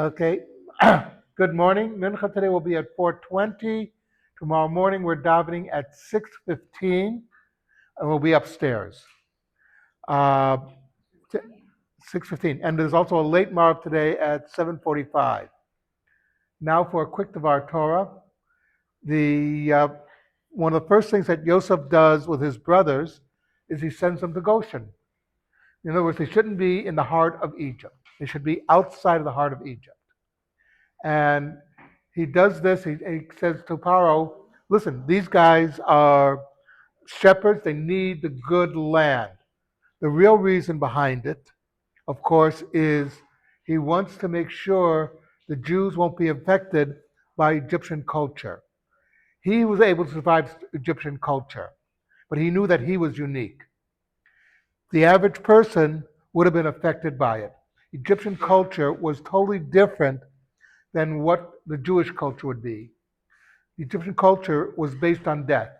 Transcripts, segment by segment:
Okay. Good morning. Mincha today will be at 4:20. Tomorrow morning we're davening at 6:15, and we'll be upstairs. Uh, 6:15, and there's also a late mark today at 7:45. Now for a quick Devar Torah. The one of the first things that Yosef does with his brothers is he sends them to Goshen. In other words, they shouldn't be in the heart of Egypt. They should be outside of the heart of Egypt. And he does this. He says to Paro, listen, these guys are shepherds. They need the good land. The real reason behind it, of course, is he wants to make sure the Jews won't be affected by Egyptian culture. He was able to survive Egyptian culture, but he knew that he was unique. The average person would have been affected by it. Egyptian culture was totally different than what the Jewish culture would be. The Egyptian culture was based on death.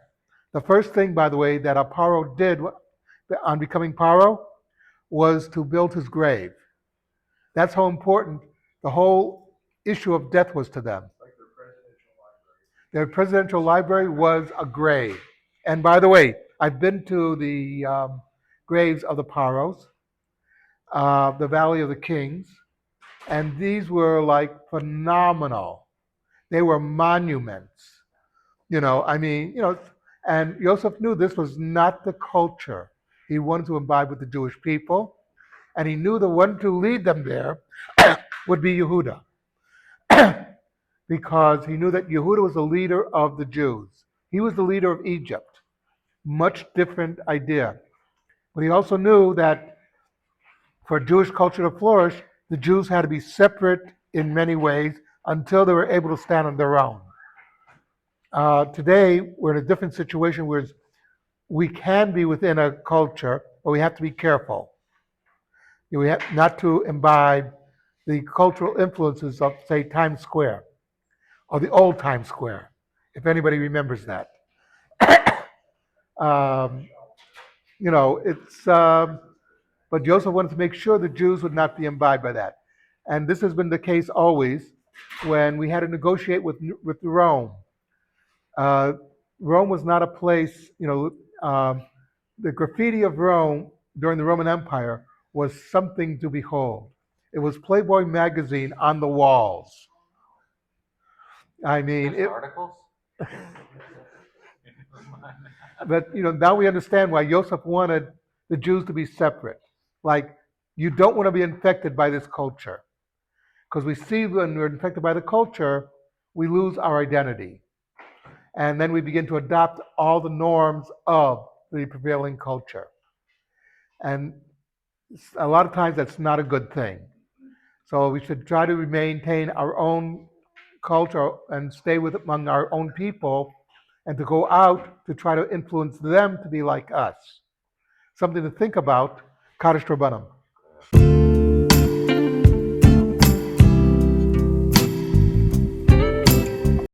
The first thing, by the way, that a Paro did on becoming Paro was to build his grave. That's how important the whole issue of death was to them. Their presidential library was a grave. And by the way, I've been to the graves of the Paros, the Valley of the Kings, and these were like phenomenal. They were monuments. And Yosef knew this was not the culture he wanted to imbibe with the Jewish people, and he knew the one to lead them there would be Yehuda, because he knew that Yehuda was the leader of the Jews. He was the leader of Egypt. Much different idea. But he also knew that for Jewish culture to flourish, the Jews had to be separate in many ways until they were able to stand on their own. Today, we're in a different situation where we can be within a culture, but we have to be careful. We have not to imbibe the cultural influences of, say, Times Square or the old Times Square, if anybody remembers that. um, but Joseph wanted to make sure the Jews would not be imbibed by that. And this has been the case always when we had to negotiate with Rome. Uh, Rome was not a place, the graffiti of Rome during the Roman Empire was something to behold. It was Playboy magazine on the walls. I mean, articles? but now we understand why Joseph wanted the Jews to be separate. Like, you don't want to be infected by this culture. Because we see when we're infected by the culture, we lose our identity. And then we begin to adopt all the norms of the prevailing culture. And a lot of times that's not a good thing. So we should try to maintain our own culture and stay with among our own people and to go out to try to influence them to be like us. Something to think about. Kaddish Rabbanim.